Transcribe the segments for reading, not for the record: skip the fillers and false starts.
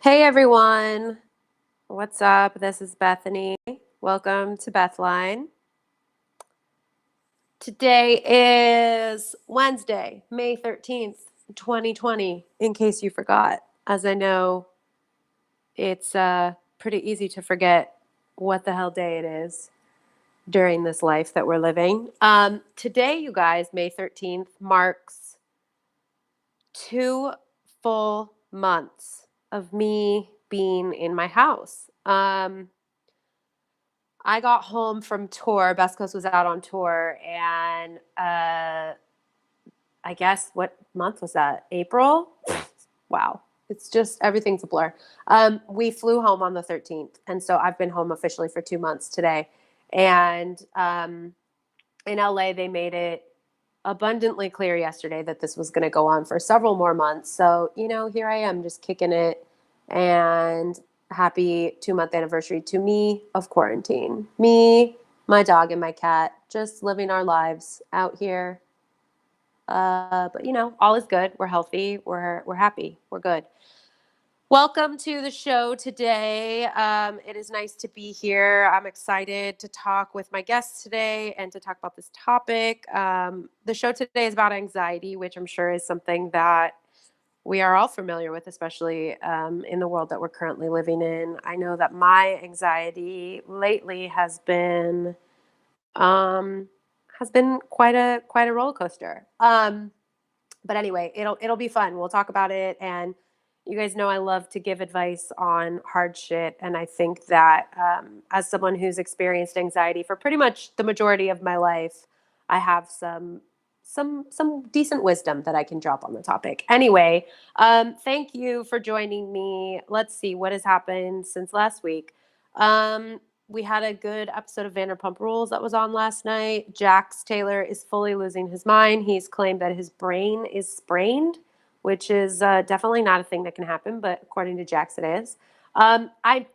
Hey everyone, what's up? This is Bethany. Welcome to Bethline. Today is Wednesday, May 13th, 2020, in case you forgot, as I know it's pretty easy to forget what the hell day it is during this life that we're living. Today, you guys, May 13th, marks 2 full months of me being in my house. I got home from tour. Best Coast was out on tour, and I guess what month was that? April? Wow. It's just everything's a blur. We flew home on the 13th, and so I've been home officially for 2 months today. And in LA, they made it abundantly clear yesterday that this was going to go on for several more months. So, here I am just kicking it, and happy 2 month anniversary to me of quarantine. Me, my dog, and my cat just living our lives out here. But all is good. We're healthy. We're happy. We're good. Welcome to the show today. It is nice to be here. I'm excited to talk with my guests today and to talk about this topic. The show today is about anxiety, which I'm sure is something that we are all familiar with, especially in the world that we're currently living in. I know that my anxiety lately has been quite a roller coaster. But anyway, it'll be fun. We'll talk about it, and you guys know I love to give advice on hard shit, and I think that as someone who's experienced anxiety for pretty much the majority of my life, I have some decent wisdom that I can drop on the topic. Anyway, thank you for joining me. Let's see what has happened since last week. We had a good episode of Vanderpump Rules that was on last night. Jax Taylor is fully losing his mind. He's claimed that his brain is sprained, which is definitely not a thing that can happen, but according to Jax, it is. I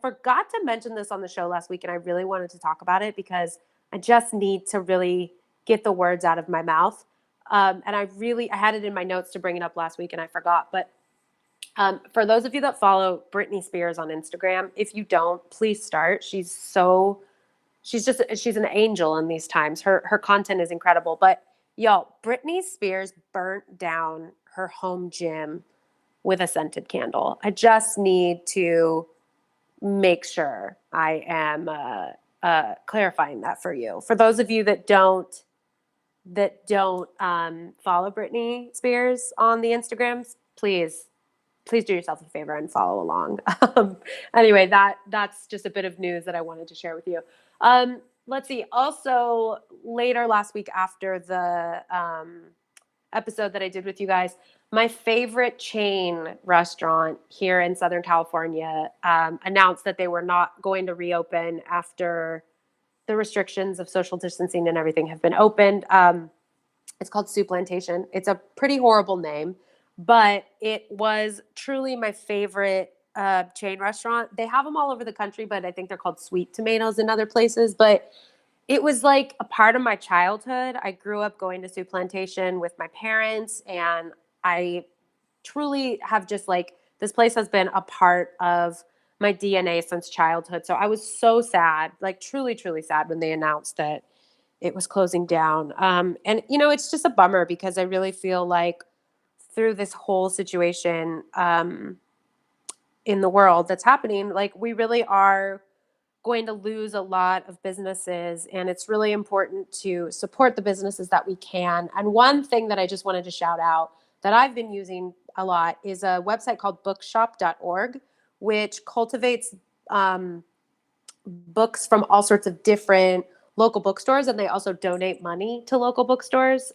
forgot to mention this on the show last week, and I really wanted to talk about it because I just need to really get the words out of my mouth. And I had it in my notes to bring it up last week, and I forgot. But for those of you that follow Britney Spears on Instagram, if you don't, please start. She's an angel in these times. Her content is incredible. But y'all, Britney Spears burnt down her home gym with a scented candle. I just need to make sure I am clarifying that for you. For those of you that don't follow Britney Spears on the Instagrams, please do yourself a favor and follow along. Anyway, that's just a bit of news that I wanted to share with you. Let's see. Also, later last week after the episode that I did with you guys, my favorite chain restaurant here in Southern California announced that they were not going to reopen after the restrictions of social distancing and everything have been opened. It's called Soup Plantation. It's a pretty horrible name, but it was truly my favorite chain restaurant. They have them all over the country, but I think they're called Sweet Tomatoes in other places. But it was like a part of my childhood. I grew up going to Soup Plantation with my parents, and I truly have just like, this place has been a part of my DNA since childhood. So I was so sad, like truly, truly sad when they announced that it was closing down. And, it's just a bummer because I really feel like through this whole situation in the world that's happening, like we really are going to lose a lot of businesses, and it's really important to support the businesses that we can. And one thing that I just wanted to shout out that I've been using a lot is a website called bookshop.org, which cultivates books from all sorts of different local bookstores, and they also donate money to local bookstores.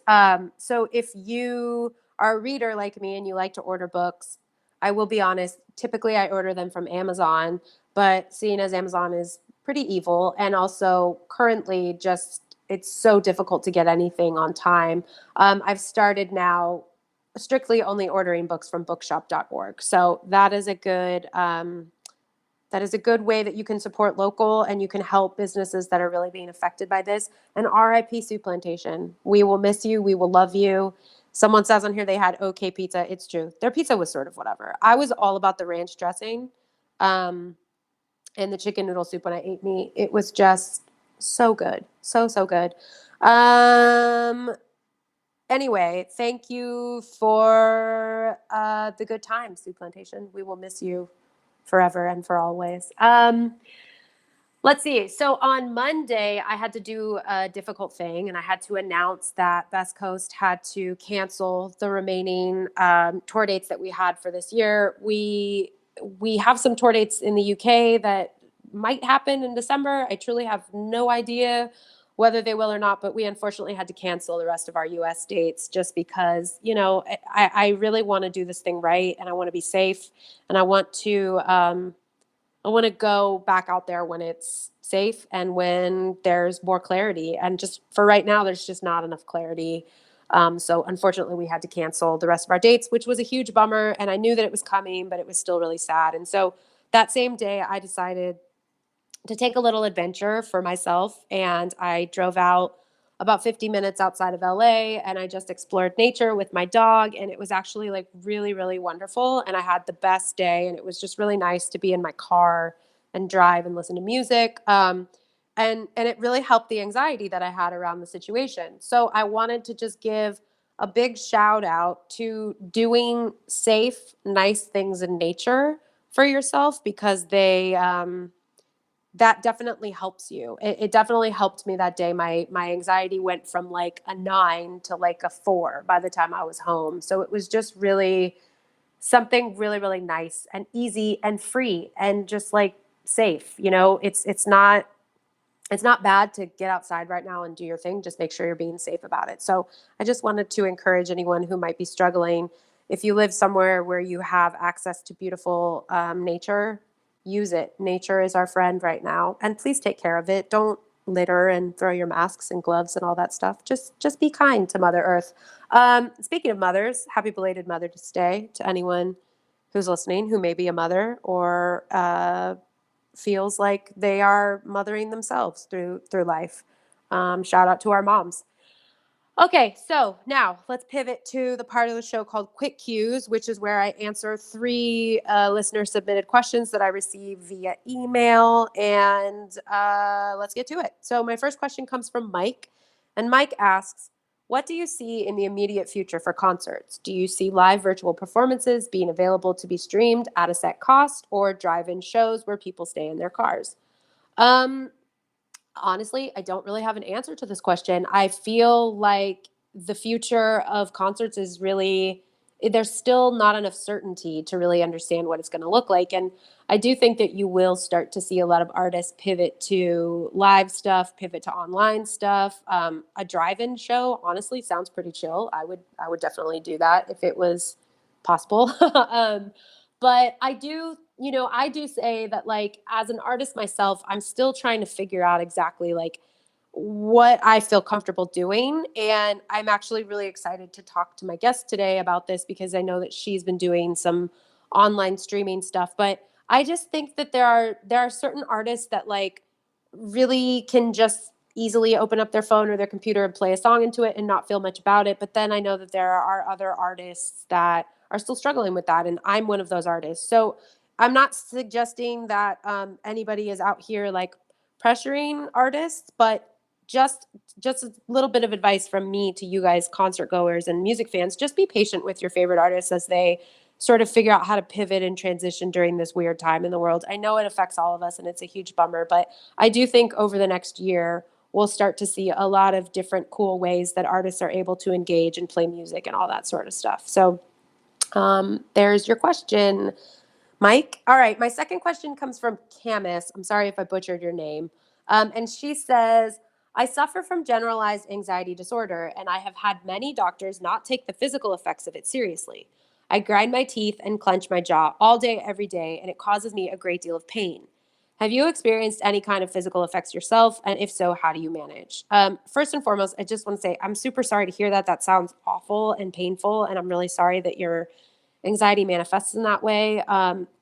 So if you are a reader like me and you like to order books, I will be honest, typically I order them from Amazon, but seeing as Amazon is pretty evil, and also currently just it's so difficult to get anything on time, I've started now strictly only ordering books from bookshop.org. So that is a good way that you can support local and you can help businesses that are really being affected by this. And RIP Soup Plantation. We will miss you. We will love you. Someone says on here they had okay pizza. It's true. Their pizza was sort of whatever. I was all about the ranch dressing, um, and the chicken noodle soup when I ate meat. It was just so good. So, so good. Um, anyway, thank you for the good times, Soup Plantation. We will miss you forever and for always. Let's see. So on Monday, I had to do a difficult thing, and I had to announce that Best Coast had to cancel the remaining tour dates that we had for this year. We have some tour dates in the UK that might happen in December. I truly have no idea whether they will or not, but we unfortunately had to cancel the rest of our US dates just because, I really want to do this thing right, and I want to be safe, and I want to go back out there when it's safe and when there's more clarity. And just for right now, there's just not enough clarity. So unfortunately, we had to cancel the rest of our dates, which was a huge bummer. And I knew that it was coming, but it was still really sad. And so that same day, I decided to take a little adventure for myself. And I drove out about 50 minutes outside of LA, and I just explored nature with my dog. And it was actually like really, really wonderful. And I had the best day. And it was just really nice to be in my car and drive and listen to music. And it really helped the anxiety that I had around the situation. So I wanted to just give a big shout out to doing safe, nice things in nature for yourself, because that definitely helps you. It definitely helped me that day. My anxiety went from like a 9 to like a 4 by the time I was home. So it was just really something really, really nice and easy and free and just like safe. It's not bad to get outside right now and do your thing. Just make sure you're being safe about it. So I just wanted to encourage anyone who might be struggling. If you live somewhere where you have access to beautiful nature, use it. Nature is our friend right now, and please take care of it. Don't litter and throw your masks and gloves and all that stuff. Just be kind to Mother Earth. Speaking of mothers, happy belated Mother's Day to anyone who's listening who may be a mother or feels like they are mothering themselves through life. Shout out to our moms. Okay, so now let's pivot to the part of the show called Quick Cues, which is where I answer 3 listener submitted questions that I received via email. And let's get to it. So my first question comes from Mike. And Mike asks, what do you see in the immediate future for concerts? Do you see live virtual performances being available to be streamed at a set cost, or drive-in shows where people stay in their cars? Um, Honestly, I don't really have an answer to this question. I feel like the future of concerts is really, there's still not enough certainty to really understand what it's going to look like. And I do think that you will start to see a lot of artists pivot to live stuff, pivot to online stuff. A drive-in show honestly sounds pretty chill. I would definitely do that if it was possible. But I do say that, like, as an artist myself, I'm still trying to figure out exactly like what I feel comfortable doing. And I'm actually really excited to talk to my guest today about this, because I know that she's been doing some online streaming stuff. But I just think that there are certain artists that like really can just easily open up their phone or their computer and play a song into it and not feel much about it. But then I know that there are other artists that are still struggling with that, and I'm one of those artists. So I'm not suggesting that anybody is out here like pressuring artists, but just just a little bit of advice from me to you guys, concert goers and music fans. Just be patient with your favorite artists as they sort of figure out how to pivot and transition during this weird time in the world. I know it affects all of us and it's a huge bummer, but I do think over the next year we'll start to see a lot of different cool ways that artists are able to engage and play music and all that sort of stuff. So there's your question, Mike. All right. My second question comes from Camus. I'm sorry if I butchered your name. And she says, I suffer from generalized anxiety disorder, and I have had many doctors not take the physical effects of it seriously. I grind my teeth and clench my jaw all day, every day, and it causes me a great deal of pain. Have you experienced any kind of physical effects yourself? And if so, how do you manage? First and foremost, I just want to say I'm super sorry to hear that. That sounds awful and painful, and I'm really sorry that you're anxiety manifests in that way.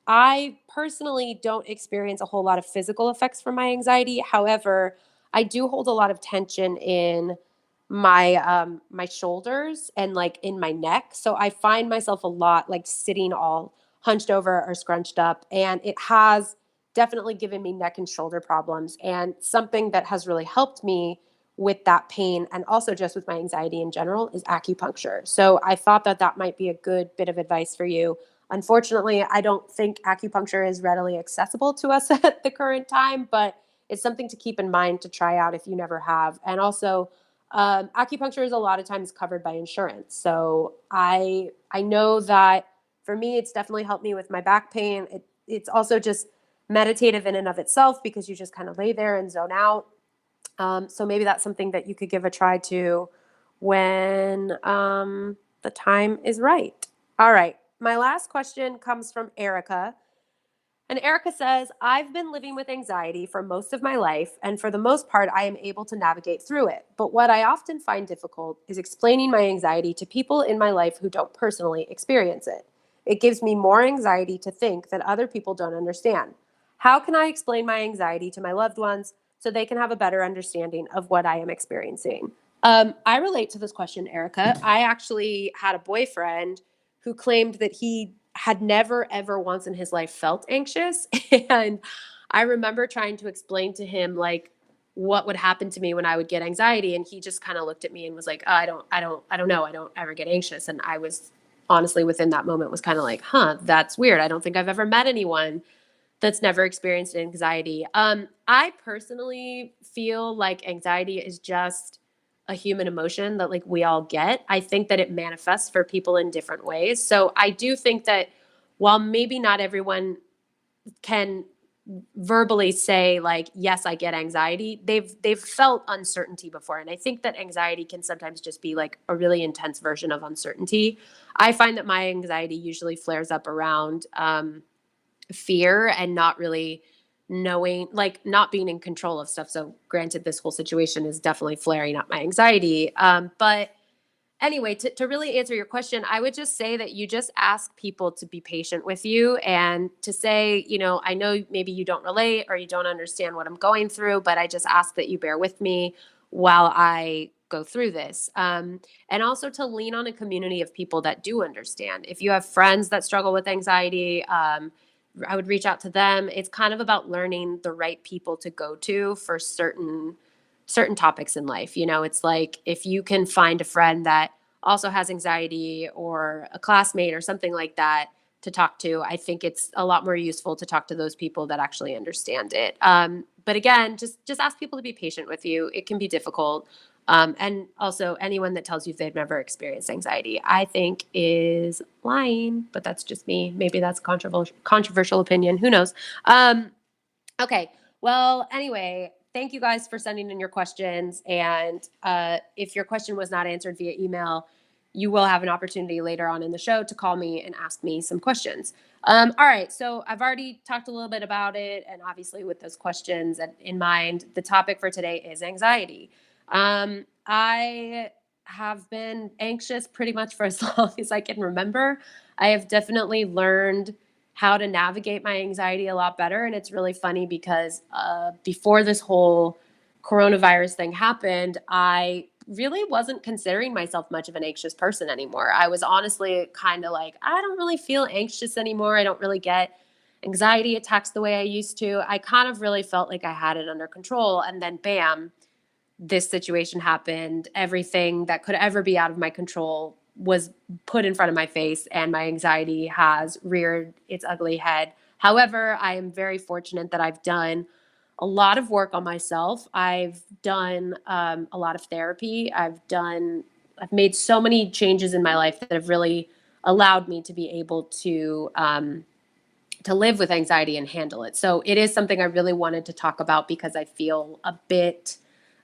I personally don't experience a whole lot of physical effects from my anxiety. However, I do hold a lot of tension in my shoulders and like in my neck. So I find myself a lot like sitting all hunched over or scrunched up, and it has definitely given me neck and shoulder problems. And something that has really helped me with that pain and also just with my anxiety in general is acupuncture. So I thought that that might be a good bit of advice for you. Unfortunately, I don't think acupuncture is readily accessible to us at the current time, but it's something to keep in mind to try out if you never have. And also, acupuncture is a lot of times covered by insurance. So I know that for me, it's definitely helped me with my back pain. It's also just meditative in and of itself because you just kind of lay there and zone out. So maybe that's something that you could give a try to when the time is right. All right. My last question comes from Erica. And Erica says, I've been living with anxiety for most of my life, and for the most part, I am able to navigate through it. But what I often find difficult is explaining my anxiety to people in my life who don't personally experience it. It gives me more anxiety to think that other people don't understand. How can I explain my anxiety to my loved ones so they can have a better understanding of what I am experiencing? I relate to this question, Erica. I actually had a boyfriend who claimed that he had never, ever once in his life felt anxious. And I remember trying to explain to him, like, what would happen to me when I would get anxiety. And he just kind of looked at me and was like, oh, I don't know. I don't ever get anxious. And I was honestly within that moment was kind of like, huh, that's weird. I don't think I've ever met anyone that's never experienced anxiety. I personally feel like anxiety is just a human emotion that like we all get. I think that it manifests for people in different ways. So I do think that while maybe not everyone can verbally say like, yes, I get anxiety, they've felt uncertainty before. And I think that anxiety can sometimes just be like a really intense version of uncertainty. I find that my anxiety usually flares up around fear and not really knowing, like not being in control of stuff. So granted, this whole situation is definitely flaring up my anxiety. But anyway, to really answer your question, I would just say that you just ask people to be patient with you and to say, you know, I know maybe you don't relate or you don't understand what I'm going through, but I just ask that you bear with me while I go through this. And also to lean on a community of people that do understand. If you have friends that struggle with anxiety, I would reach out to them. It's kind of about learning the right people to go to for certain topics in life. You know, it's like if you can find a friend that also has anxiety or a classmate or something like that to talk to, I think it's a lot more useful to talk to those people that actually understand it. But again, just ask people to be patient with you. It can be difficult. And also, anyone that tells you they've never experienced anxiety, I think is lying. But that's just me. Maybe that's controversial opinion. Who knows? Okay. Well, anyway, thank you guys for sending in your questions. And if your question was not answered via email, you will have an opportunity later on in the show to call me and ask me some questions. All right. So I've already talked a little bit about it. And obviously, with those questions in mind, the topic for today is anxiety. I have been anxious pretty much for as long as I can remember. I have definitely learned how to navigate my anxiety a lot better. And it's really funny because before this whole coronavirus thing happened, I really wasn't considering myself much of an anxious person anymore. I was honestly kind of like, I don't really feel anxious anymore. I don't really get anxiety attacks the way I used to. I kind of really felt like I had it under control. And then, bam, this situation happened. Everything that could ever be out of my control was put in front of my face, and my anxiety has reared its ugly head. However, I am very fortunate that I've done a lot of work on myself. I've done a lot of therapy. I've made so many changes in my life that have really allowed me to be able to live with anxiety and handle it. So it is something I really wanted to talk about because I feel a bit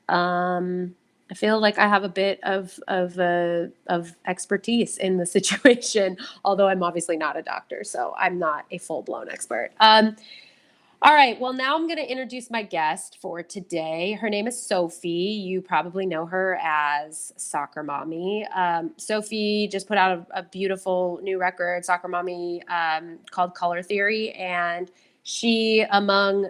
I feel like I have a bit of expertise in the situation, although I'm obviously not a doctor, so I'm not a full blown expert. All right, well, now I'm going to introduce my guest for today. Her name is Sophie. You probably know her as Soccer Mommy. Sophie just put out a beautiful new record, Soccer Mommy, called Color Theory, and she, among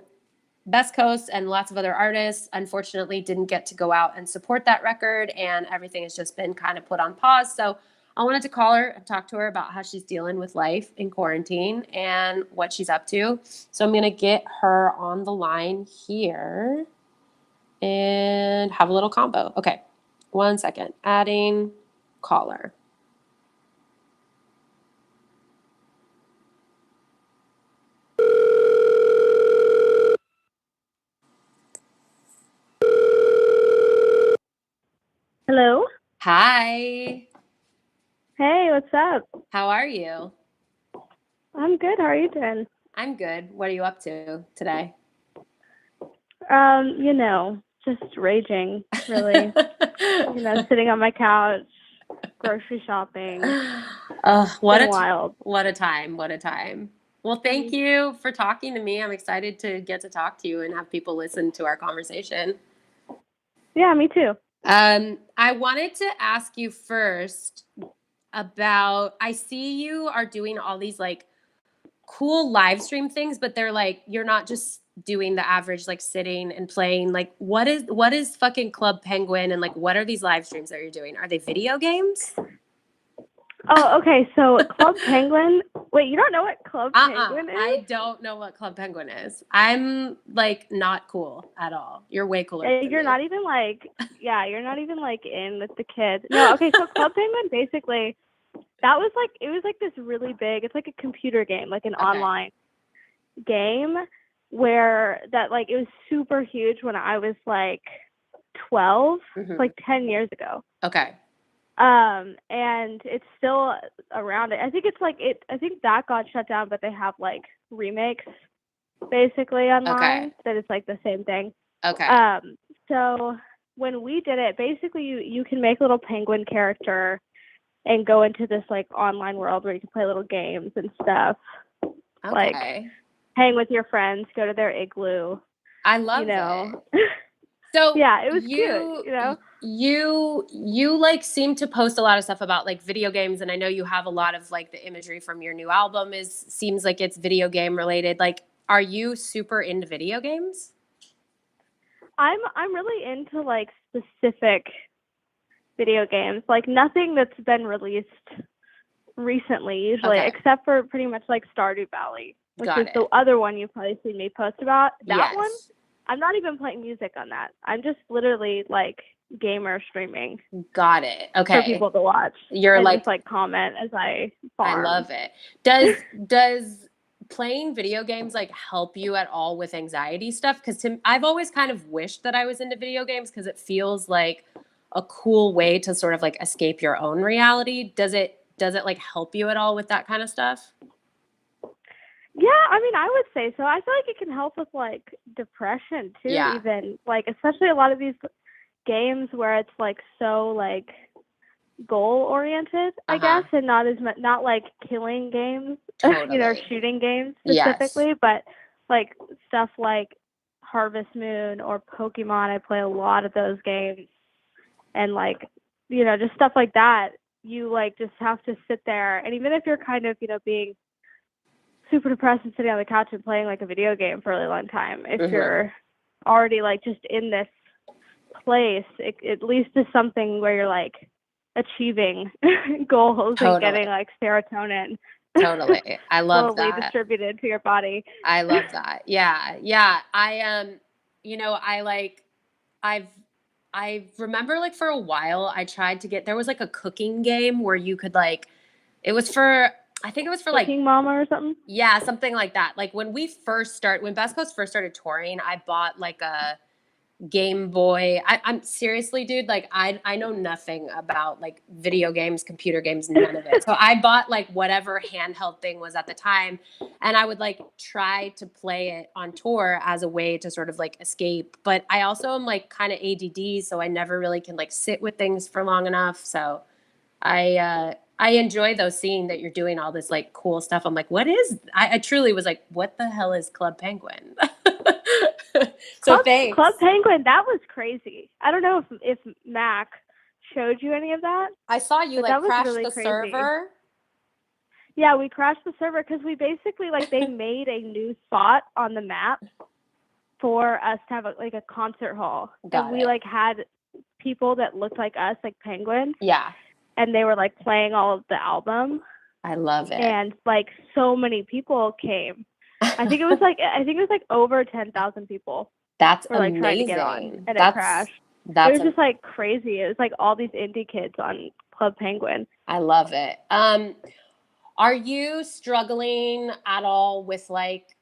Best Coast and lots of other artists unfortunately didn't get to go out and support that record, and everything has just been kind of put on pause. So I wanted to call her and talk to her about how she's dealing with life in quarantine and what she's up to. So I'm going to get her on the line here and have a little combo. Okay, 1 second. Adding caller. Hello. Hi. Hey, what's up? How are you? I'm good. How are you doing? I'm good. What are you up to today? Just raging, really. Sitting on my couch, grocery shopping. What Wild. What a time. What a time. Well, thank you for talking to me. I'm excited to get to talk to you and have people listen to our conversation. Yeah, me too. I wanted to ask you first about, I see you are doing all these like cool live stream things, but they're like, you're not just doing the average like sitting and playing. Like what is fucking Club Penguin, and like what are these live streams that you're doing? Are they video games? Oh, okay. So Club Penguin. Wait, you don't know what Club Penguin is? I don't know what Club Penguin is. I'm like not cool at all. You're way cooler than You're me. not even like, you're not even like in with the kids. No, okay. So Club Penguin, basically, it was like this really big. It's like a computer game, like an online game, where that like it was super huge when I was like 12, like 10 years ago. Okay. And it's still around. I think I think that got shut down, but they have like remakes basically online that it's like the same thing. Okay. So when we did it, basically you can make a little penguin character and go into this like online world where you can play little games and stuff. Okay. Like hang with your friends, go to their igloo. I love it. So yeah, it was cute, You like seem to post a lot of stuff about like video games, and I know you have a lot of like the imagery from your new album seems like it's video game related. Like, are you super into video games? I'm really into like specific video games, like nothing that's been released recently usually, except for pretty much like Stardew Valley, which is the other one you've probably seen me post about. That one, I'm not even playing music on that. I'm just literally like gamer streaming. Got it. Okay. For people to watch. You're and like just like comment as I farm. I love it. Does playing video games like help you at all with anxiety stuff? Because I've always kind of wished that I was into video games because it feels like a cool way to sort of like escape your own reality. Does it like help you at all with that kind of stuff? Yeah, I mean, I would say so. I feel like it can help with like depression too, even like especially a lot of these games where it's like so like goal oriented, I guess, and not as much, not like killing games, shooting games specifically, but like stuff like Harvest Moon or Pokemon. I play a lot of those games, and like just stuff like that. You like just have to sit there, and even if you're kind of being super depressed and sitting on the couch and playing like a video game for a really long time, if you're already like just in this place, it at least is something where you're like achieving goals and getting like serotonin. Totally. I love slowly that. distributed to your body. I love that. Yeah. Yeah. I remember like for a while I tried to there was like a cooking game where you could like, I think it was for Cooking Mama or something? Yeah, something like that. Like when Best Coast first started touring, I bought like a Game Boy. I'm seriously, dude, like I know nothing about like video games, computer games, none of it. So I bought like whatever handheld thing was at the time, and I would like try to play it on tour as a way to sort of like escape. But I also am like kind of ADD, so I never really can like sit with things for long enough. So I enjoy though seeing that you're doing all this like cool stuff. I'm like, what is? I truly was like, what the hell is Club Penguin? Thanks. Club Penguin, that was crazy. I don't know if Mac showed you any of that. I saw you like crash really the server. Yeah, we crashed the server because we basically like they made a new spot on the map for us to have a concert hall. Got and we it. like had people that looked like us, like penguins. Yeah. And they were like playing all of the album. I love it. And like so many people came. I think it was like over 10,000 people. That's were like amazing. trying to get on, and it crashed. It was just like crazy. It was like all these indie kids on Club Penguin. I love it. Are you struggling at all with like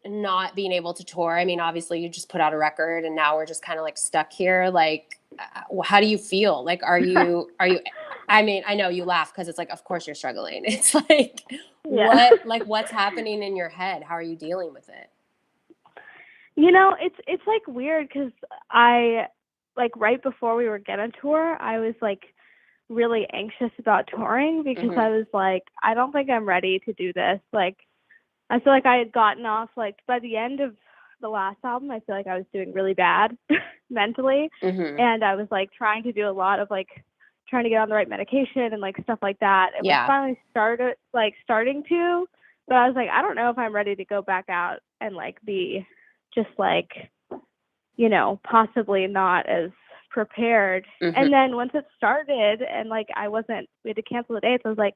not being able to tour? I mean, obviously you just put out a record and now we're just kind of like stuck here. Like, how do you feel? Like, are you, I mean, I know you laugh because it's like, of course you're struggling. It's like, what's happening in your head? How are you dealing with it? You know, it's like weird because I, like right before we were gonna tour, I was like really anxious about touring because I was like, I don't think I'm ready to do this. Like, I feel like I had gotten off, like by the end of the last album, I feel like I was doing really bad mentally. And I was like trying to do a lot of like trying to get on the right medication and like stuff like that. And we finally starting to, but I was like, I don't know if I'm ready to go back out and like be just like, you know, possibly not as prepared. And then once it started and like we had to cancel the dates, I was like,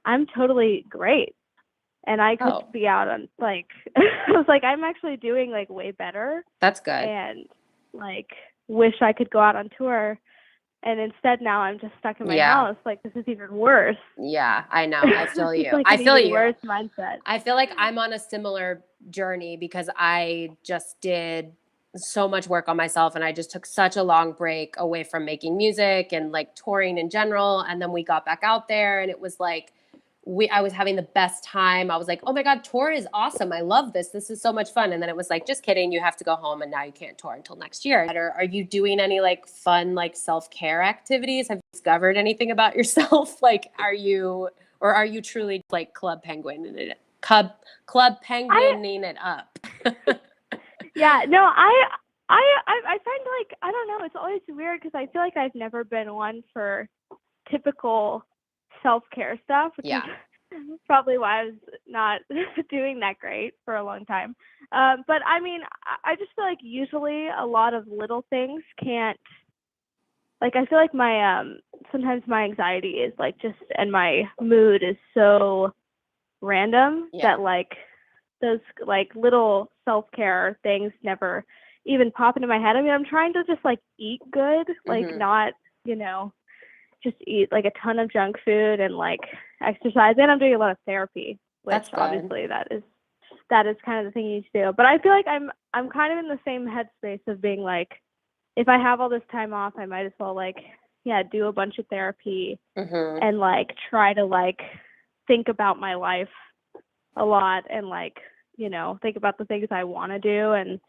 I'm totally great. And I could be out on like, I was like, I'm actually doing like way better. That's good. And like, wish I could go out on tour. And instead now I'm just stuck in my house. Like, this is even worse. Yeah, I know. I feel you. Like I feel you. Worse mindset. I feel like I'm on a similar journey because I just did so much work on myself and I just took such a long break away from making music and like touring in general. And then we got back out there and it was like, I was having the best time. I was like, oh my God, tour is awesome. I love this. This is so much fun. And then it was like, just kidding. You have to go home and now you can't tour until next year. Are you doing any like fun, like self-care activities? Have you discovered anything about yourself? Like, are you truly like Club Penguining it up? Yeah, no, I find like, I don't know, it's always weird because I feel like I've never been one for typical self-care stuff, which is probably why I was not doing that great for a long time. But I mean, I just feel like usually a lot of little things can't, like, I feel like my, sometimes my anxiety is like just, and my mood is so random that like those like little self-care things never even pop into my head. I mean, I'm trying to just like eat good, like not, you know, just eat like a ton of junk food and like exercise. And I'm doing a lot of therapy, which obviously that is kind of the thing you need to do. But I feel like I'm kind of in the same headspace of being like, if I have all this time off, I might as well like, do a bunch of therapy and like try to like think about my life a lot and like, you know, think about the things I want to do and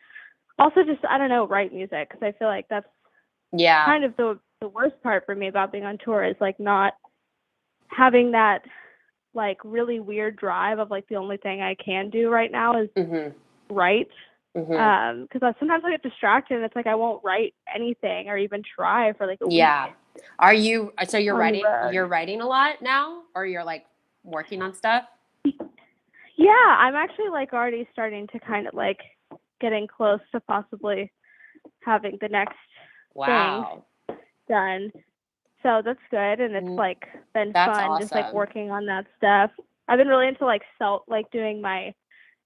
also just, I don't know, write music because I feel like that's kind of the worst part for me about being on tour is like not having that like really weird drive of like the only thing I can do right now is write. Because sometimes I get distracted and it's like I won't write anything or even try for like a week. Are you so you're writing a lot now or you're like working on stuff? Yeah, I'm actually like already starting to kind of like getting close to possibly having the next thing done. So that's good. And it's like been fun just like working on that stuff. I've been really into like doing my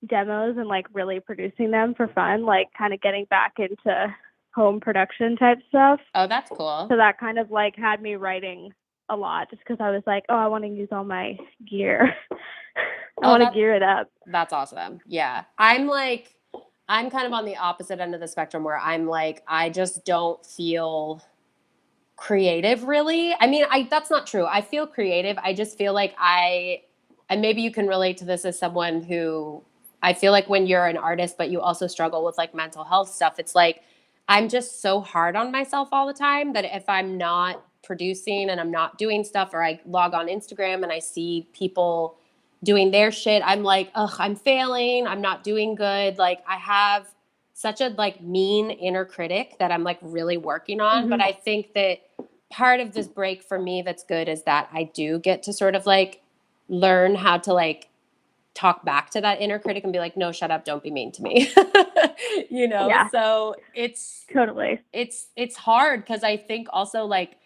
demos and like really producing them for fun, like kind of getting back into home production type stuff. Oh, that's cool. So that kind of like had me writing a lot just because I was like, oh, I want to use all my gear. I want to gear it up. That's awesome. Yeah. I'm kind of on the opposite end of the spectrum where I'm like, I just don't feel creative really. I mean, that's not true. I feel creative. I just feel like and maybe you can relate to this as someone who, I feel like when you're an artist, but you also struggle with like mental health stuff, it's like, I'm just so hard on myself all the time that if I'm not producing and I'm not doing stuff or I log on Instagram and I see people doing their shit, I'm like, ugh, I'm failing. I'm not doing good. Like I have such a like mean inner critic that I'm like really working on. But I think that part of this break for me that's good is that I do get to sort of like learn how to like talk back to that inner critic and be like, no, shut up, don't be mean to me. Yeah, So it's totally. it's hard because I think also like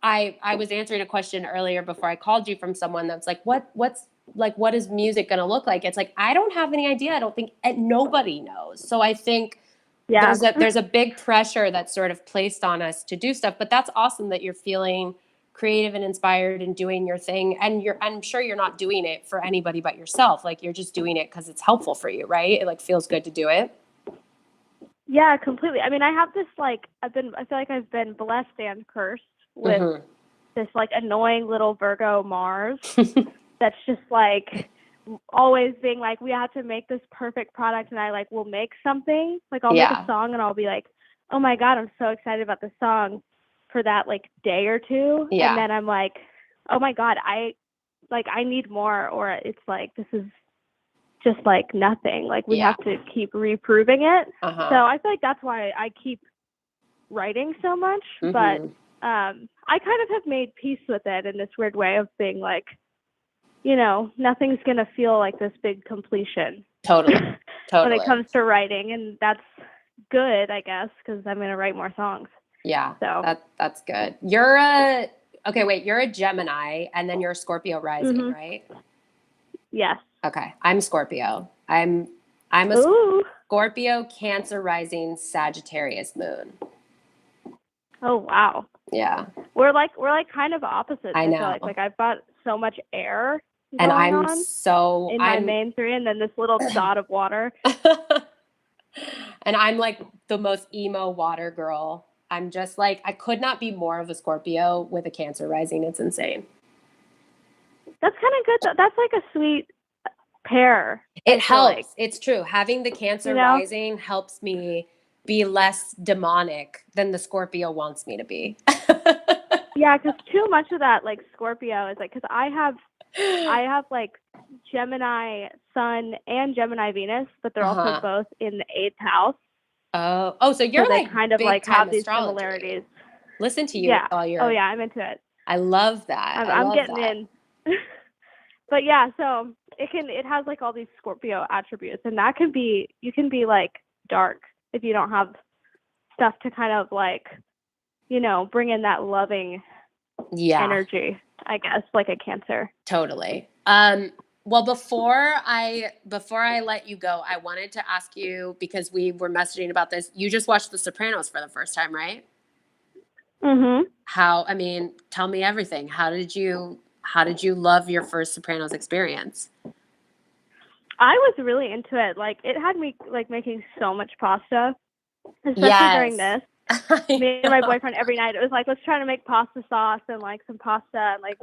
I was answering a question earlier before I called you from someone that's like, what's like, what is music going to look like? It's like, I don't have any idea. I don't think nobody knows. So I think Yeah. there's a big pressure that's sort of placed on us to do stuff, but that's awesome that you're feeling creative and inspired and doing your thing. And I'm sure you're not doing it for anybody but yourself. Like you're just doing it because it's helpful for you, right? It like feels good to do it. Yeah, completely. I mean, I have this like I feel like I've been blessed and cursed with this like annoying little Virgo Mars that's just like always being like, we have to make this perfect product, and I like will make something. Like I'll make a song and I'll be like, oh my God, I'm so excited about this song for that like day or two. Yeah. And then I'm like, oh my God, I need more, or it's like this is just like nothing. Like we have to keep reproving it. So I feel like that's why I keep writing so much. But I kind of have made peace with it in this weird way of being like, nothing's gonna feel like this big completion. Totally. When it comes to writing, and that's good, I guess, because I'm gonna write more songs. Yeah. So that's good. You're a Gemini, and then you're a Scorpio rising, right? Yes. Okay. I'm Scorpio. I'm a Scorpio, Cancer rising, Sagittarius moon. Oh wow. Yeah. We're like kind of opposites. I know. feel like I've got so much air and going I'm on so in my main three, and then this little dot of water. And I'm like the most emo water girl. I'm just like, I could not be more of a Scorpio with a Cancer rising. It's insane. That's kind of good. That's like a sweet pair. It helps. Like. It's true. Having the Cancer rising helps me be less demonic than the Scorpio wants me to be. Yeah, because too much of that like Scorpio is like, because I have like Gemini Sun and Gemini Venus, but they're also both in the 8th house. Oh, so you're so like they kind of like have these similarities. Listen to you. Yeah. With all your... Oh yeah, I'm into it. I love that. I'm getting in. But yeah, so it has like all these Scorpio attributes, and that can be, you can be like dark if you don't have stuff to kind of like, bring in that loving energy, I guess, like a Cancer. Totally. Well, before I let you go, I wanted to ask you, because we were messaging about this. You just watched The Sopranos for the first time, right? Tell me everything. How did you love your first Sopranos experience? I was really into it. Like, it had me like making so much pasta, especially during this. Me and my boyfriend every night, it was like, let's try to make pasta sauce and like some pasta, and like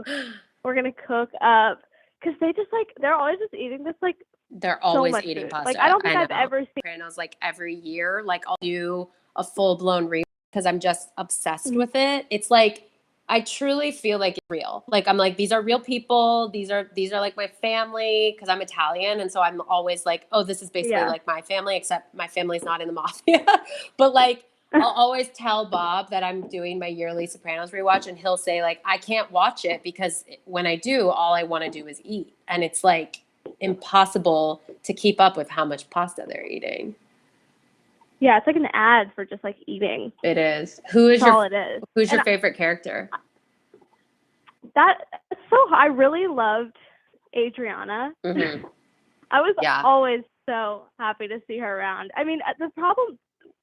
we're gonna cook up, because they just like, they're always just eating this like, they're always so much eating food. pasta. Like, I don't think I've ever seen Sopranos like every year. Like, I'll do a full-blown rewatch because I'm just obsessed with it. It's like, I truly feel like it's real. Like, I'm like, these are real people. These are like my family, because I'm Italian, and so I'm always like, oh, this is basically like my family, except my family's not in the mafia. But like, I'll always tell Bob that I'm doing my yearly Sopranos rewatch, and he'll say like, I can't watch it because when I do, all I want to do is eat, and it's like impossible to keep up with how much pasta they're eting. Yeah, it's like an ad for just like eating. It is. Who's your favorite character? I really loved Adriana. I was always so happy to see her around. I mean, the problem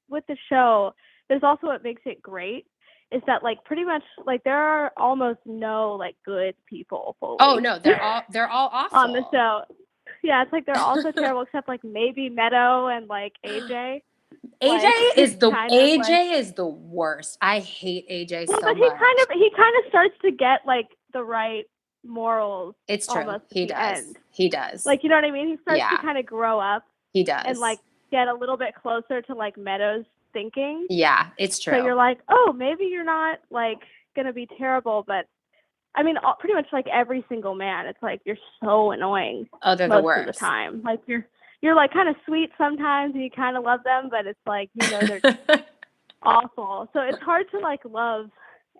with the show, there's also what makes it great, is that like pretty much like there are almost no like good people fully. Oh no, they're all awful on the show. Yeah, it's like they're all so terrible, except like maybe Meadow and like AJ. AJ is the worst. I hate AJ so much. But he kind of starts to get like the right morals. It's true. He does. Like, you know what I mean? He starts to kind of grow up. He does. And like get a little bit closer to like Meadow's thinking. Yeah, it's true. So you're like, oh, maybe you're not like gonna be terrible, but I mean, pretty much like every single man, it's like you're so annoying. Oh, they're most the worst of the time. Like you're like kind of sweet sometimes, and you kind of love them, but it's like, they're awful. So it's hard to like love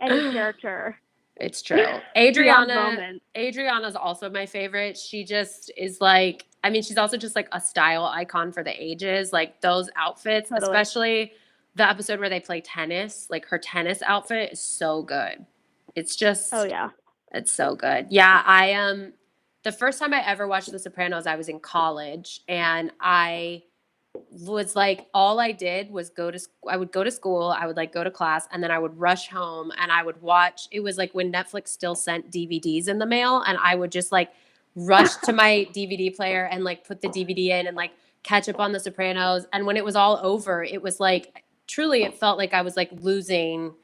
any character It's true. Adriana's also my favorite. She just is like, I mean, she's also just like a style icon for the ages. Like those outfits, especially the episode where they play tennis, like her tennis outfit is so good. It's just, oh yeah, it's so good. Yeah, the first time I ever watched The Sopranos, I was in college, and I was like, all I did was I would go to school, I would like go to class, and then I would rush home and I would watch. It was like when Netflix still sent DVDs in the mail, and I would just like rush to my DVD player and like put the DVD in and like catch up on The Sopranos. And when it was all over, it was like truly, it felt like I was like losing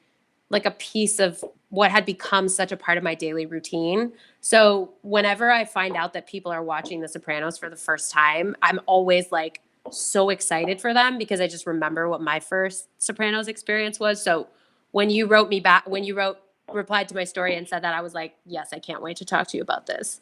like a piece of what had become such a part of my daily routine. So whenever I find out that people are watching The Sopranos for the first time, I'm always like so excited for them because I just remember what my first Sopranos experience was. So when you replied to my story and said that, I was like, yes, I can't wait to talk to you about this.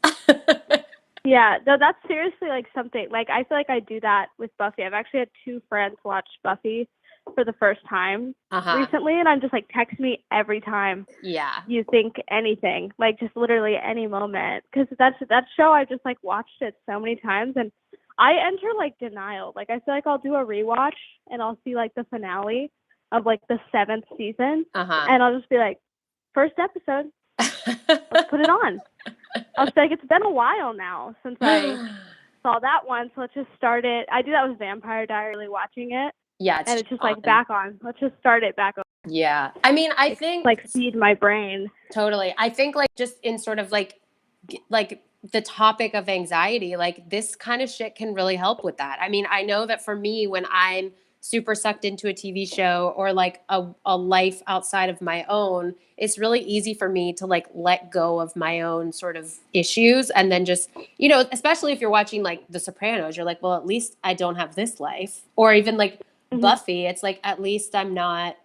Yeah, no, that's seriously like something, like I feel like I do that with Buffy. I've actually had 2 friends watch Buffy for the first time recently, and I'm just like, text me every time you think anything, like just literally any moment, because that show, I just like watched it so many times, and I enter like denial. Like I feel like I'll do a rewatch and I'll see like the finale of like the 7th season, and I'll just be like, first episode, let's put it on. I was like, it's been a while now since I saw that one, so let's just start it. I do that with Vampire Diaries, watching it. Yeah, and it's just like back on. Let's just start it back on. Yeah. I mean, I think like feed my brain. Totally. I think like just in sort of like the topic of anxiety, like this kind of shit can really help with that. I mean, I know that for me, when I'm super sucked into a TV show or like a life outside of my own, it's really easy for me to like let go of my own sort of issues. And then just, especially if you're watching like The Sopranos, you're like, well, at least I don't have this life. Or even like Buffy, it's like, at least I'm not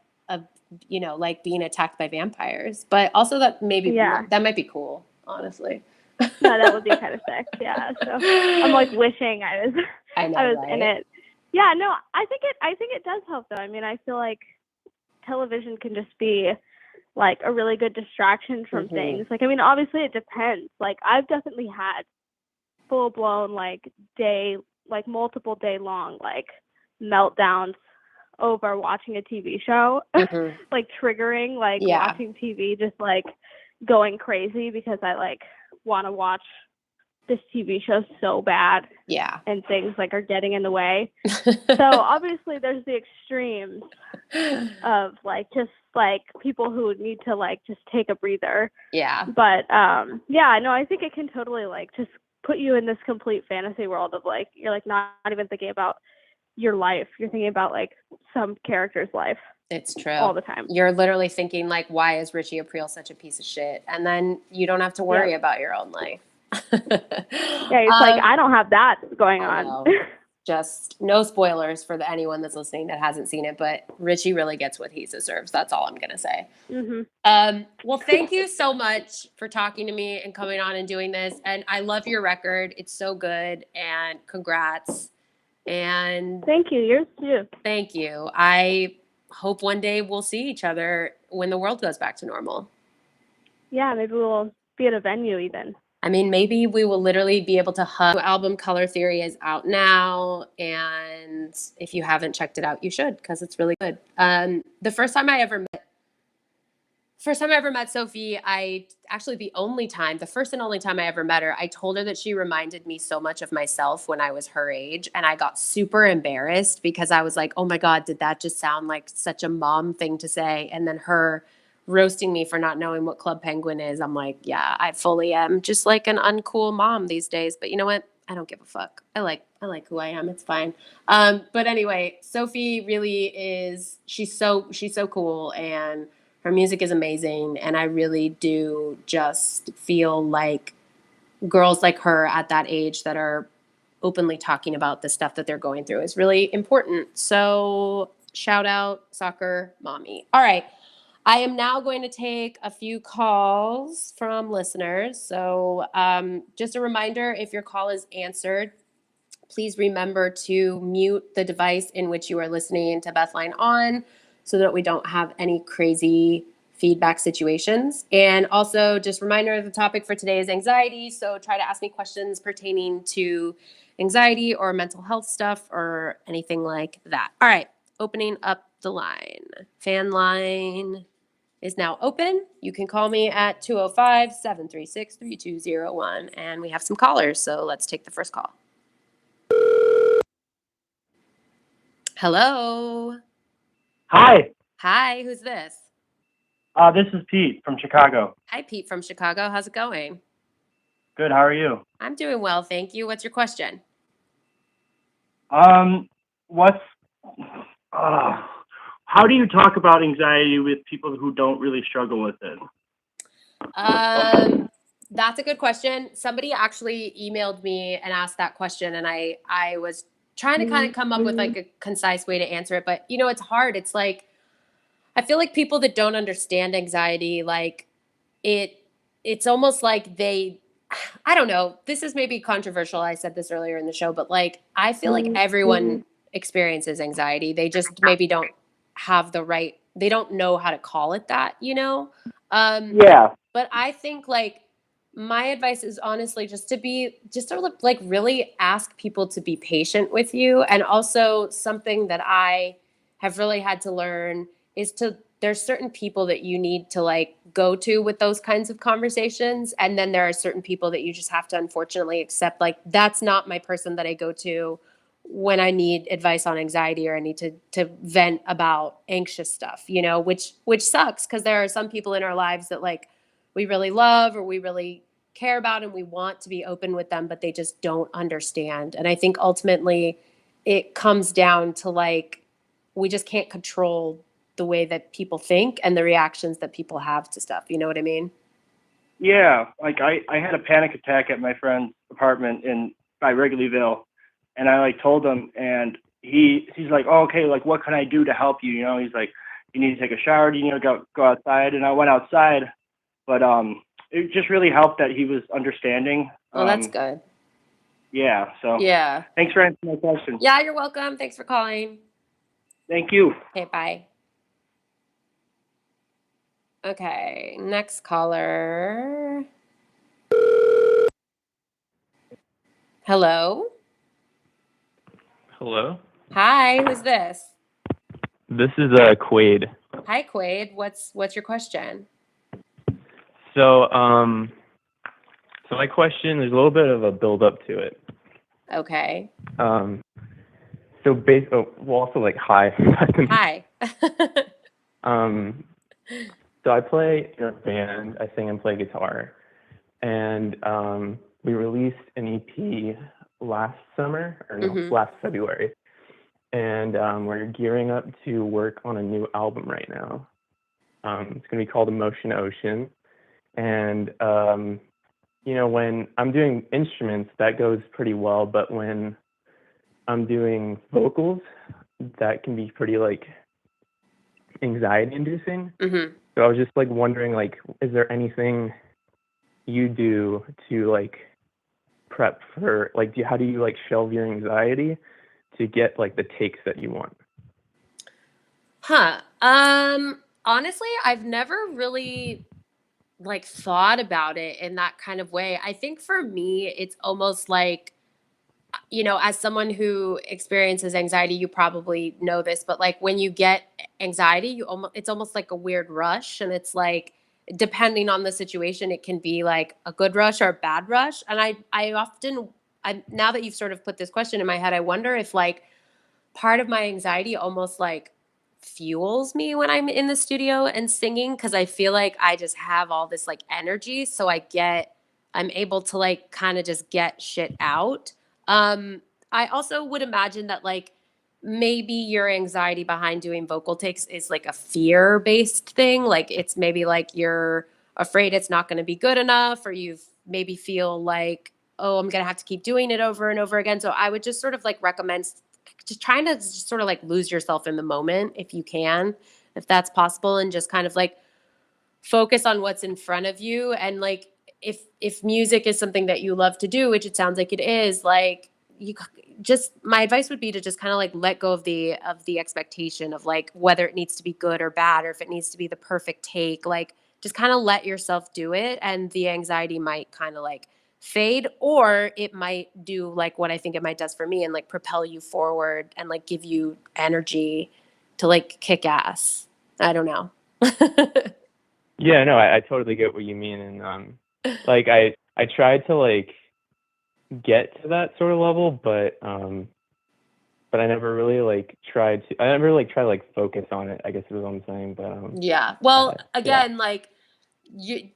like being attacked by vampires. But also that might be cool, honestly. No, that would be kind of sick. Yeah. So I'm like wishing I was in it. Yeah, no, I think it does help though. I mean, I feel like television can just be like a really good distraction from things. Like, I mean, obviously it depends. Like I've definitely had full blown like multiple day long like meltdowns over watching a TV show, like triggering, like watching TV, just like going crazy because I like want to watch this TV show so bad. Yeah. And things like are getting in the way. So obviously there's the extremes of like just like people who need to like just take a breather. Yeah. But yeah, no, I think it can totally like just put you in this complete fantasy world of like you're like not even thinking about your life. You're thinking about like some character's life. It's true. All the time. You're literally thinking like, why is Richie Aprile such a piece of shit? And then you don't have to worry about your own life. Yeah, it's like, I don't have that going on. Just no spoilers for anyone that's listening that hasn't seen it, but Richie really gets what he deserves. That's all I'm going to say. Well, thank you so much for talking to me and coming on and doing this. And I love your record. It's so good. And congrats. And thank you. Yours too. Thank you. I hope one day we'll see each other when the world goes back to normal. Yeah, maybe we'll be at a venue even. I mean, maybe we will literally be able to hug. Album Color Theory is out now, and if you haven't checked it out, you should, because it's really good. The first time I ever met Sophie, the first and only time I ever met her, I told her that she reminded me so much of myself when I was her age, and I got super embarrassed because I was like, oh my God, did that just sound like such a mom thing to say? And then her roasting me for not knowing what Club Penguin is. I'm like, yeah, I fully am just like an uncool mom these days. But you know what? I don't give a fuck. I like who I am. It's fine. But anyway, Sophie really is, she's so cool, and her music is amazing. And I really do just feel like girls like her at that age that are openly talking about the stuff that they're going through is really important. So shout out Soccer Mommy. All right. I am now going to take a few calls from listeners. So just a reminder, if your call is answered, please remember to mute the device in which you are listening to Bethline on so that we don't have any crazy feedback situations. And also just reminder, the topic for today is anxiety. So try to ask me questions pertaining to anxiety or mental health stuff or anything like that. All right, opening up the line. Fan line is now open. You can call me at 205-736-3201. And we have some callers, so let's take the first call. Hello. Hi. Hi, who's this? This is Pete from Chicago. Hi, Pete from Chicago. How's it going? Good. How are you? I'm doing well, thank you. What's your question? What's how do you talk about anxiety with people who don't really struggle with it? That's a good question. Somebody actually emailed me and asked that question, and I was trying to kind of come up with like a concise way to answer it, but you know, it's hard. It's like I feel like people that don't understand anxiety, like it's almost like I don't know. This is maybe controversial. I said this earlier in the show, but like I feel like everyone experiences anxiety. They just maybe don't have they don't know how to call it that, you know? Yeah. But I think like my advice is honestly just to like really ask people to be patient with you. And also something that I have really had to learn is there's certain people that you need to like go to with those kinds of conversations. And then there are certain people that you just have to unfortunately accept, like, that's not my person that I go to when I need advice on anxiety or I need to vent about anxious stuff, you know, which sucks because there are some people in our lives that like we really love or we really care about and we want to be open with them, but they just don't understand. And I think ultimately it comes down to like, we just can't control the way that people think and the reactions that people have to stuff. You know what I mean? Yeah. Like I had a panic attack at my friend's apartment by Wrigleyville, and I like told him, and he's like, oh, okay, like what can I do to help you? You know, he's like, you need to take a shower, you need to go outside. And I went outside, but it just really helped that he was understanding. Oh, that's good. Yeah. So yeah. Thanks for answering my question. Yeah, you're welcome. Thanks for calling. Thank you. Okay, bye. Okay, next caller. Hello? Hello? Hi, who's this? This is Quaid. Hi, Quaid. What's your question? So my question, there's a little bit of a build up to it. Okay. Well, also like hi. Hi. So I play in a band, I sing and play guitar, and we released an EP last February, and we're gearing up to work on a new album right now. It's going to be called Emotion Ocean, and you know, when I'm doing instruments, that goes pretty well, but when I'm doing vocals, that can be pretty like anxiety inducing. Mm-hmm. So I was just like wondering, like, is there anything you do to like prep for like, how do you like shelve your anxiety to get like the takes that you want? Honestly, I've never really like thought about it in that kind of way. I think for me, it's almost like, you know, as someone who experiences anxiety, you probably know this, but like when you get anxiety, it's almost like a weird rush. And it's like, depending on the situation, it can be like a good rush or a bad rush. And I often, now that you've sort of put this question in my head, I wonder if like part of my anxiety almost like fuels me when I'm in the studio and singing, because I feel like I just have all this like energy. So I'm able to like kind of just get shit out. I also would imagine that like maybe your anxiety behind doing vocal takes is like a fear-based thing. Like it's maybe like you're afraid it's not going to be good enough, or you maybe feel like, oh, I'm going to have to keep doing it over and over again. So I would just sort of like recommend just trying to just sort of like lose yourself in the moment if you can, if that's possible, and just kind of like focus on what's in front of you. And like if music is something that you love to do, which it sounds like it is, like just my advice would be to just kind of like let go of the expectation of like whether it needs to be good or bad or if it needs to be the perfect take. Like just kind of let yourself do it, and the anxiety might kind of like fade, or it might do like what I think it might does for me and like propel you forward and like give you energy to like kick ass. I don't know. Yeah, no, I totally get what you mean, and like I tried to like get to that sort of level, but I never really like tried to. I never like try to like focus on it, I guess is what I'm saying. But Yeah. Well, yeah. again, like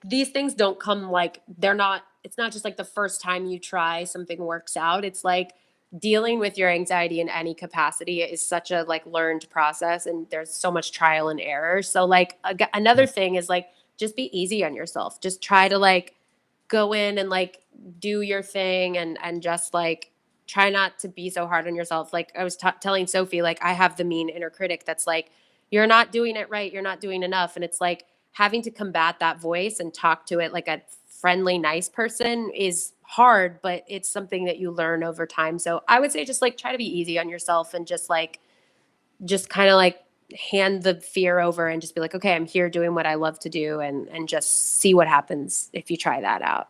these things don't come like they're not. It's not just like the first time you try something works out. It's like dealing with your anxiety in any capacity is such a like learned process, and there's so much trial and error. So like another thing is like just be easy on yourself. Just try to like go in and like do your thing, and just like try not to be so hard on yourself. Like I was telling Sophie, like I have the mean inner critic that's like, you're not doing it right, you're not doing enough, and it's like having to combat that voice and talk to it like a friendly, nice person is hard, but it's something that you learn over time. So I would say just like try to be easy on yourself and just kind of like hand the fear over and just be like, okay, I'm here doing what I love to do, and just see what happens if you try that out.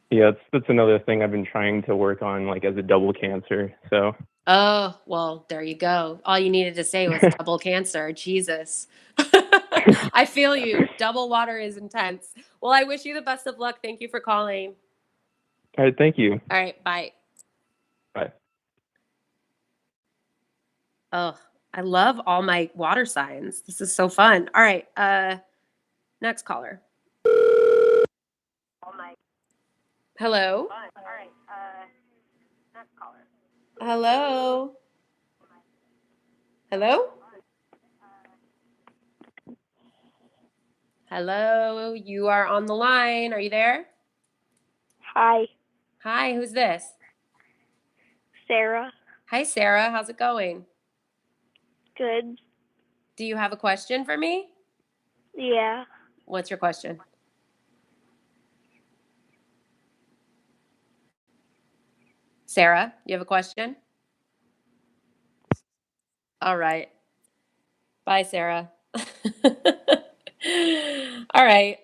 Yeah, that's another thing I've been trying to work on, like as a double cancer. So. Oh, well, there you go. All you needed to say was double cancer. Jesus. I feel you. Double water is intense. Well, I wish you the best of luck. Thank you for calling. All right, thank you. All right, bye. Bye. Oh, I love all my water signs. This is so fun. All right, next caller. Hello? Hello? Hello? Hello, you are on the line. Are you there? Hi, Hi, who's this? Sarah. Hi, Sarah. How's it going? Good. Do you have a question for me? Yeah. What's your question? Sarah, you have a question? All right. Bye, Sarah. All right.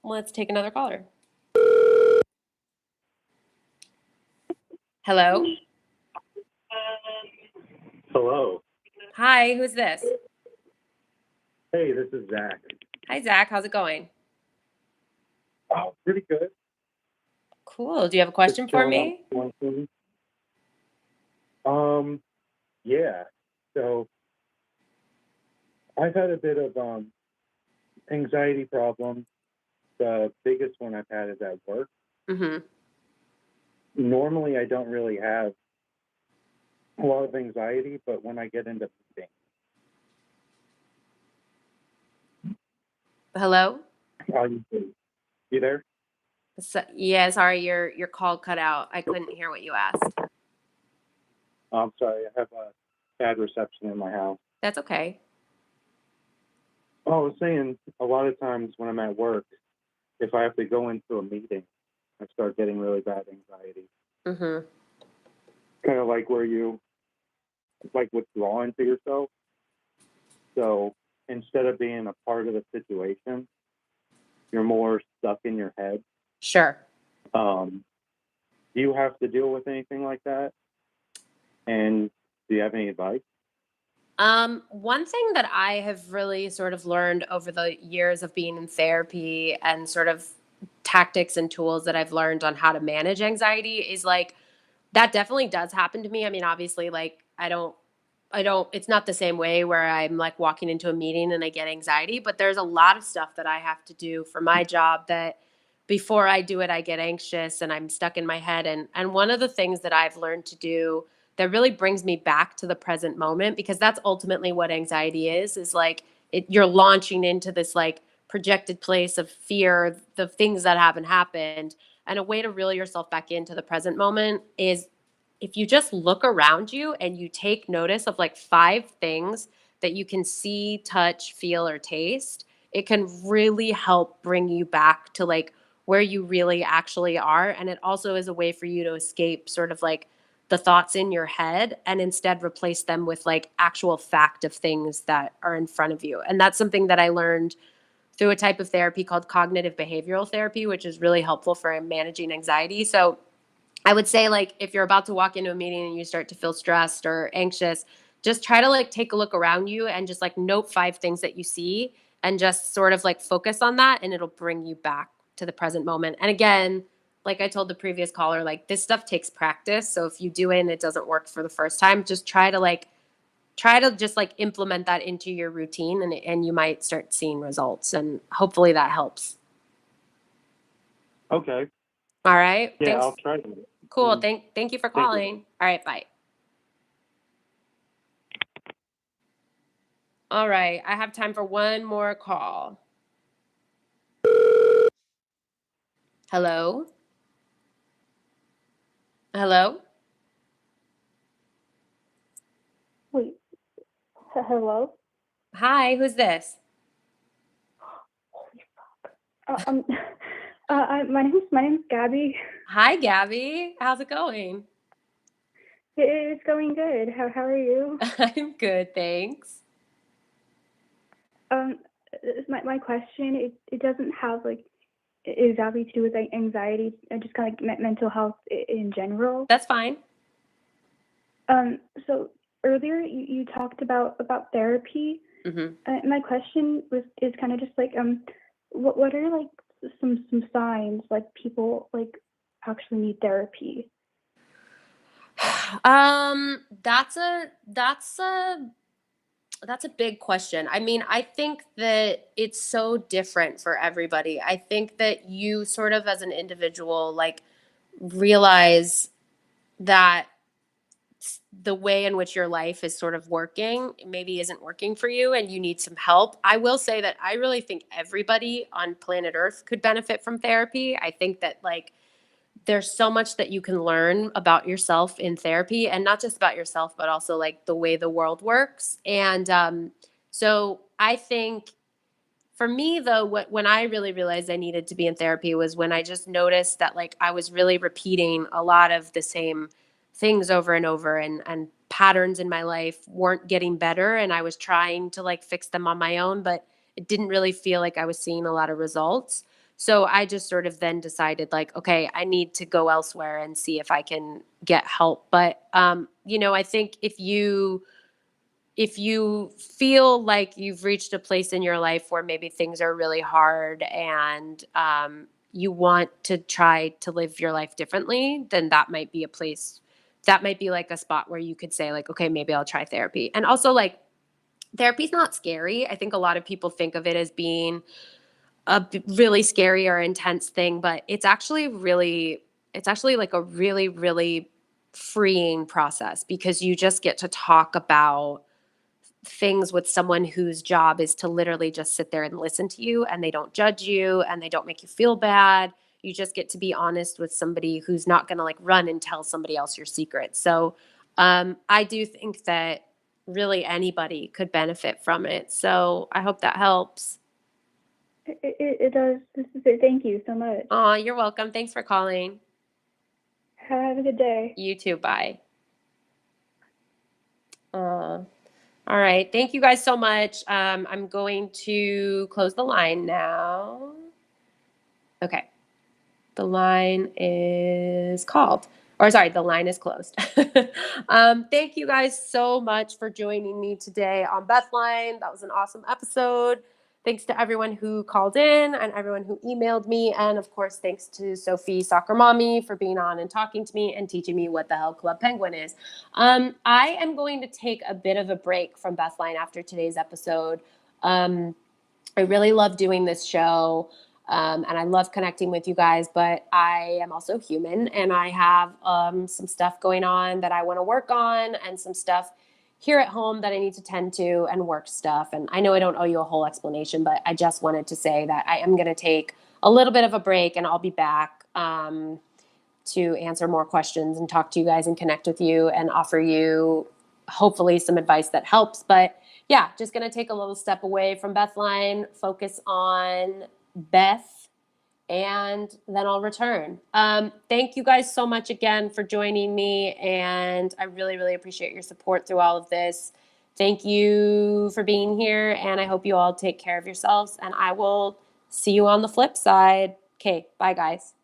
Let's take another caller. Hello? Hello. Hi, who's this? Hey, this is Zach. Hi, Zach. How's it going? Oh, pretty good. Cool. Do you have a question for me? Yeah. So I've had a bit of anxiety problems. The biggest one I've had is at work. Mm-hmm. Normally, I don't really have a lot of anxiety, but when I get into meetings, Hello? you there? Yeah, sorry, your call cut out. I couldn't hear what you asked. I'm sorry, I have a bad reception in my house. That's okay. Oh, I was saying, a lot of times when I'm at work, if I have to go into a meeting, I start getting really bad anxiety. Mm-hmm. Kind of like where you like withdraw into yourself. So instead of being a part of the situation, you're more stuck in your head. Sure. Do you have to deal with anything like that? And do you have any advice? One thing that I have really sort of learned over the years of being in therapy and sort of tactics and tools that I've learned on how to manage anxiety is like that definitely does happen to me. I mean, obviously, like it's not the same way where I'm like walking into a meeting and I get anxiety, but there's a lot of stuff that I have to do for my job that before I do it, I get anxious and I'm stuck in my head. And one of the things that I've learned to do that really brings me back to the present moment, because that's ultimately what anxiety is like you're launching into this like projected place of fear, the things that haven't happened. And a way to reel yourself back into the present moment is if you just look around you and you take notice of like 5 things that you can see, touch, feel, or taste, it can really help bring you back to like where you really actually are. And it also is a way for you to escape sort of like the thoughts in your head and instead replace them with like actual fact of things that are in front of you. And that's something that I learned through a type of therapy called cognitive behavioral therapy, which is really helpful for managing anxiety. So I would say, like, if you're about to walk into a meeting and you start to feel stressed or anxious, just try to like take a look around you and just like note 5 things that you see and just sort of like focus on that, and it'll bring you back to the present moment. And again, like I told the previous caller, like this stuff takes practice. So if you do it and it doesn't work for the first time, just try to just like implement that into your routine, and you might start seeing results, and hopefully that helps. Okay. All right. Yeah, Thanks. I'll try to. Cool. Thank you for Thank you. calling. All right, bye. All right, I have time for one more call. Hello? Hello? Wait, hello? Hi, who's this? Um, my name's Gabby. Hi, Gabby. How's it going? It's going good. How are you? I'm good, thanks. My question, it doesn't have like exactly to do with like anxiety, just kind of like mental health in general. That's fine. So earlier you talked about therapy. Mm-hmm. My question is kind of just like what are like some signs like people like actually need therapy? That's a big question. I mean, I think that it's so different for everybody. I think that you sort of as an individual like realize that the way in which your life is sort of working maybe isn't working for you and you need some help. I will say that I really think everybody on planet Earth could benefit from therapy. I think that like there's so much that you can learn about yourself in therapy, and not just about yourself, but also like the way the world works. And so I think for me though, when I really realized I needed to be in therapy was when I just noticed that like I was really repeating a lot of the same things over and over, and patterns in my life weren't getting better, and I was trying to like fix them on my own, but it didn't really feel like I was seeing a lot of results. So I just sort of then decided like, okay, I need to go elsewhere and see if I can get help. But I think if you feel like you've reached a place in your life where maybe things are really hard, and you want to try to live your life differently, then that might be a place, that might be like a spot where you could say like, okay, maybe I'll try therapy. And also like therapy's not scary. I think a lot of people think of it as being a really scary or intense thing, but it's actually like a really, really freeing process, because you just get to talk about things with someone whose job is to literally just sit there and listen to you, and they don't judge you and they don't make you feel bad. You just get to be honest with somebody who's not going to like run and tell somebody else your secrets. So I do think that really anybody could benefit from it. So I hope that helps. It does. Thank you so much. Oh, you're welcome. Thanks for calling. Have a good day. You too. Bye. All right. Thank you guys so much. I'm going to close the line now. Okay. The line is called. Or sorry, the line is closed. Thank you guys so much for joining me today on Bethline. That was an awesome episode. Thanks to everyone who called in and everyone who emailed me. And of course, thanks to Sophie Soccer Mommy for being on and talking to me and teaching me what the hell Club Penguin is. I am going to take a bit of a break from Bethline after today's episode. I really love doing this show. And I love connecting with you guys, but I am also human, and I have some stuff going on that I want to work on, and some stuff here at home that I need to tend to, and work stuff. And I know I don't owe you a whole explanation, but I just wanted to say that I am going to take a little bit of a break, and I'll be back to answer more questions and talk to you guys and connect with you and offer you hopefully some advice that helps. But yeah, just going to take a little step away from Bethline, focus on Beth and then I'll return. Thank you guys so much again for joining me, and I really, really appreciate your support through all of this. Thank you for being here, and I hope you all take care of yourselves, and I will see you on the flip side. Okay, bye guys.